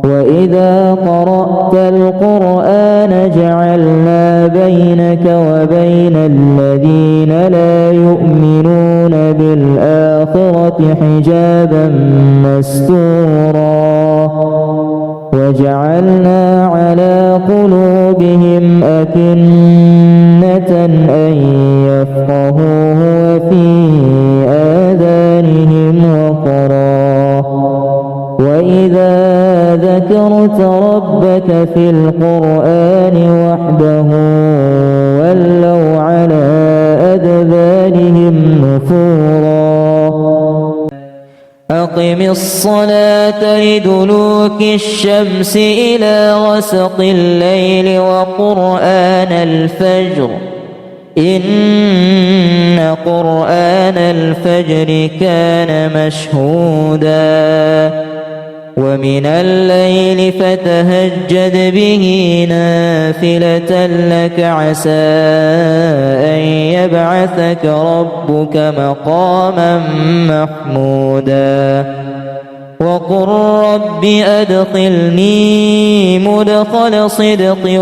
وإذا قرأت القرآن جعلنا بينك وبين الذين لا يؤمنون بالآخرة حجابا مستورا وجعلنا على قلوبهم أكنة أن يفقهوه وفي آذانهم وقرا وإذا ذكرت ربك في القرآن وحده ولوا على أدبارهم نفورا. أقم الصلاة لدلوك الشمس إلى غسق الليل وقرآن الفجر إن قرآن الفجر كان مشهودا ومن الليل فتهجد به نافلة لك عسى أن يبعثك ربك مقاما محمودا. وقل رب أدخلني مدخل صدق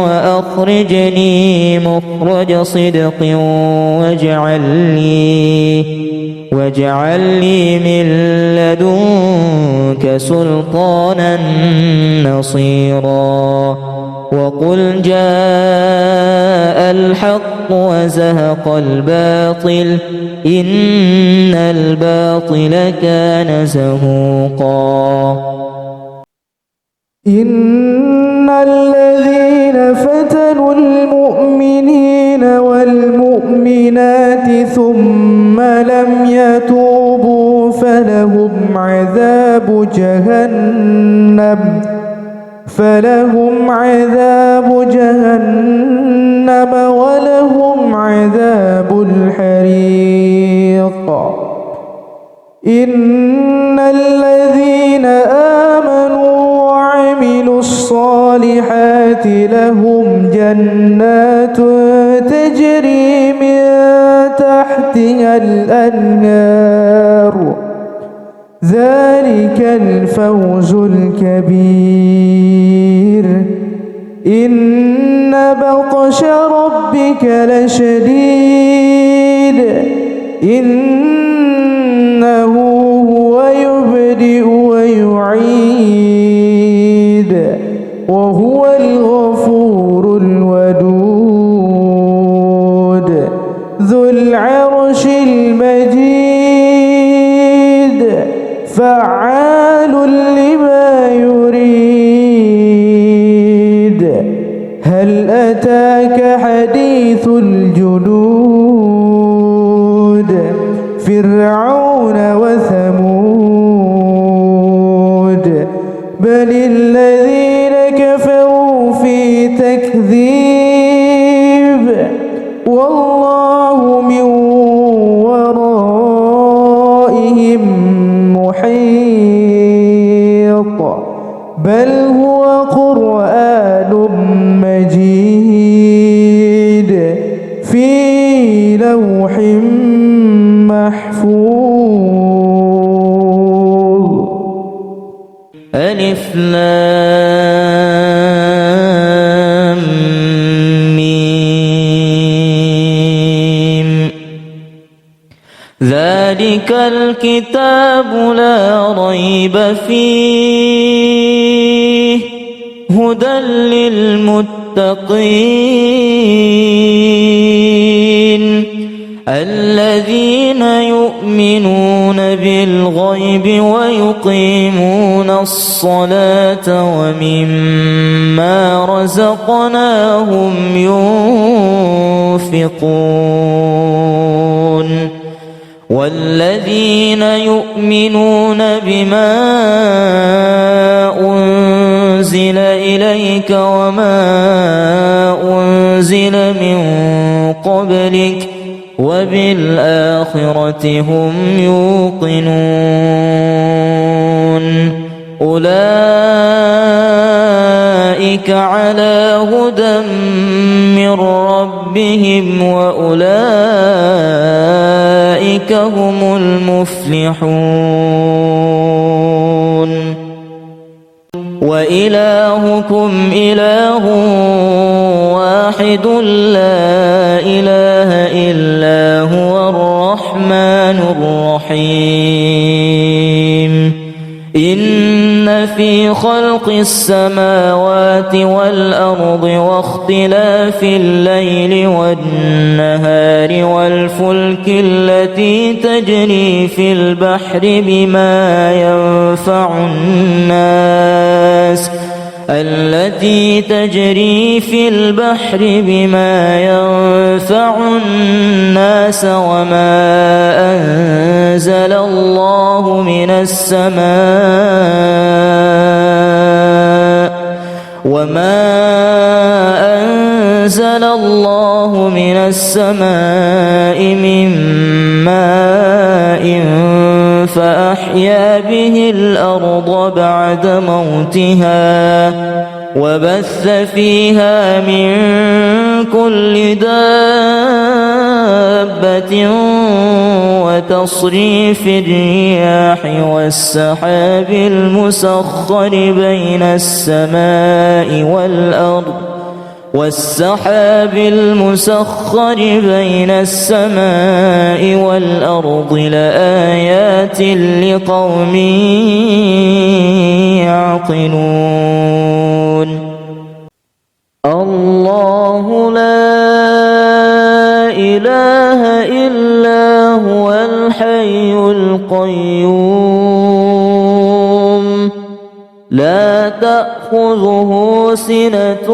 وأخرجني مخرج صدق واجعل لي من لدنك سلطانا نصيرا. وقل جاء الحق وزهق الباطل إن الباطل كان زهوقا. إن الذين فتنوا المؤمنين والمؤمنات ثم لم يتوبوا فلهم عذاب جهنم جهنم ولهم عذاب الحريق إن الذين آمنوا وعملوا الصالحات لهم جنات تجري من تحتها الأنهار ذلك الفوز الكبير إن بطش ربك لشديد إنه هو يبدئ ويعيد وهو الغفور الودود ذو العرش المجيد فعال لما يريد هل أتاك حديث الجنود فرعون وثمود بل الذين كفروا في تكذيب والله من ورائهم محيط بل هو قرآن مجيد في لوح محفوظ ألف لام ميم ذلك الكتاب لا ريب فيه هدى للمتقين الذين يؤمنون بالغيب ويقيمون الصلاة ومما رزقناهم ينفقون والذين يؤمنون بما أنزل إليك وما أنزل من قبلك وبالآخرة هم يوقنون أولئك على هدى من ربهم وأولئك هم المفلحون وإلهكم إله واحد لا إله إلا هو الرحمن الرحيم إن في خلق السماوات والأرض واختلاف الليل والنهار والفلك التي تجري في البحر بما ينفع الناس وما أنزل الله من السماء من ماء فأحيا به الأرض بعد موتها وبث فيها من كل دابة وتصريف الرياح والسحاب المسخر بين السماء والأرض لآيات لقوم يعقلون الله لا إله إلا هو الحي القيوم لا تأخذه سنة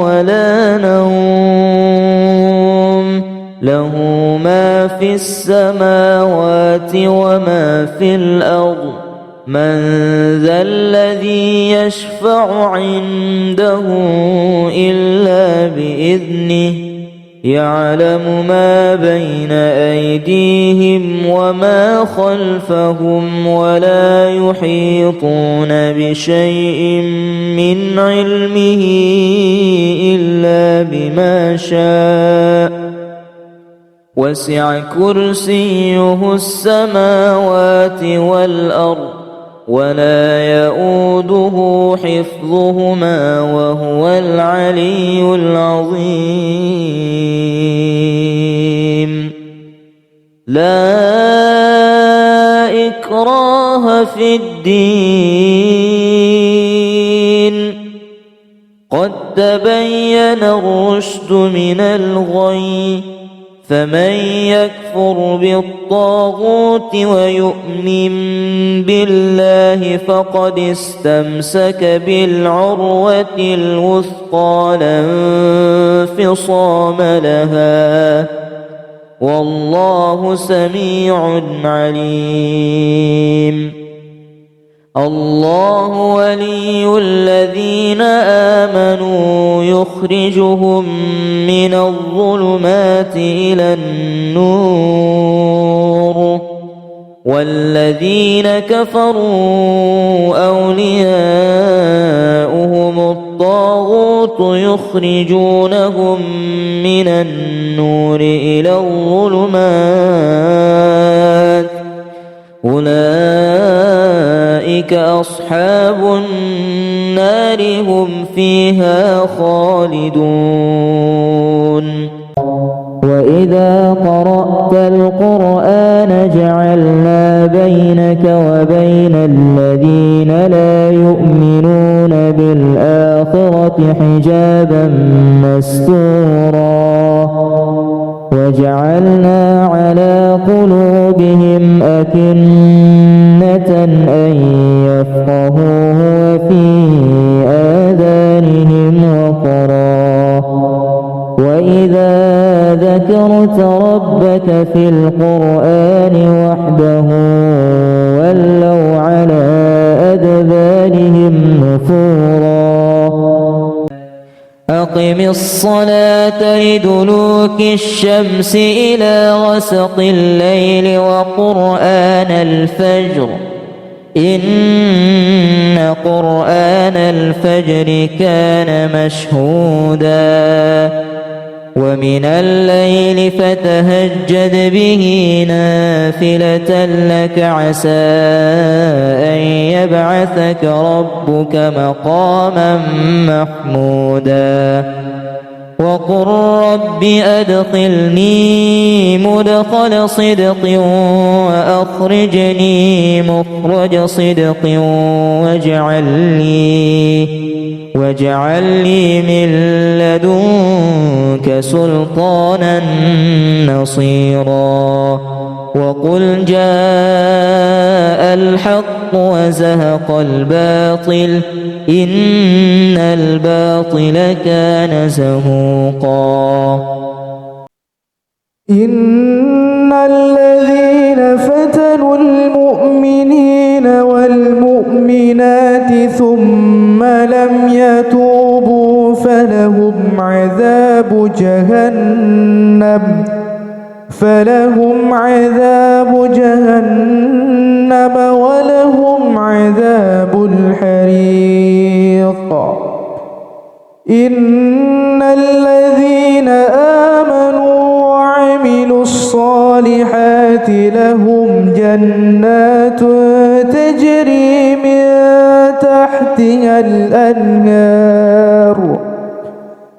ولا نوم له ما في السماوات وما في الأرض من ذا الذي يشفع عنده إلا بإذنه يعلم ما بين أيديهم وما خلفهم ولا يحيطون بشيء من علمه إلا بما شاء وسع كرسيه السماوات والأرض ولا يؤوده حفظهما وهو العلي العظيم. لا إكراه في الدين قد تبين الرشد من الغي فمن يكفر بالطاغوت ويؤمن بالله فقد استمسك بالعروة الوثقى لا انفصام لها والله سميع عليم. الله ولي الذين آمنوا يخرجهم من الظلمات إلى النور والذين كفروا أولياؤهم الطاغوت يخرجونهم من النور إلى الظلمات أولئك أصحاب النار هم فيها خالدون. وإذا قرأت القرآن جعلنا بينك وبين الذين لا يؤمنون بالآخرة حجابا مستورا وجعلنا على قلوبهم أكنة أن يفقهوه وفي آذانهم وقرا وإذا ذكرت ربك في القرآن وحده ولوا على أدبارهم نفورا. أقم الصلاة لدلوك الشمس إلى غسق الليل وقرآن الفجر إن قرآن الفجر كان مشهودا ومن الليل فتهجد به نافلة لك عسى أن يبعثك ربك مقاما محمودا. وقل رب أدخلني مدخل صدق وأخرجني مخرج صدق واجعل لي من لدنك سلطانا نصيرا. وقل جاء الحق وزهق الباطل إن الباطل كان زهوقا. إن الذين فتنوا المؤمنين والمؤمنات ثم لم يتوبوا فلهم عذاب جهنم ولهم عذاب الحريق. إن الذين آمنوا وعملوا الصالحات لهم جنات تجري من تحتها الأنهار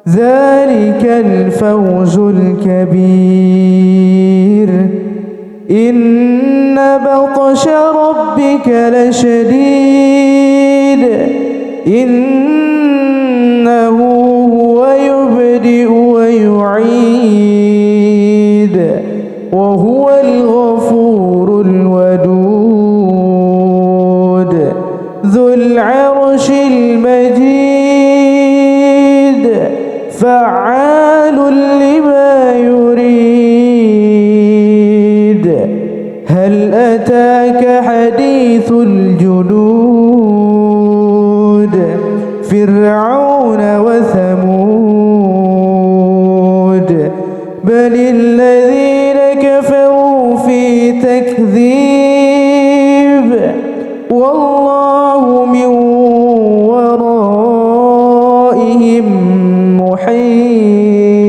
ذلك الفوز الكبير. إن بطش ربك لشديد إنه هو يبدئ ويعيد وهو الغفور الودود ذو العرش المجيد فعال لما يريد. هل أتاك حديث الجنود بل الذين كفروا في تكذيب والله من ورائهم محيط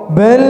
بل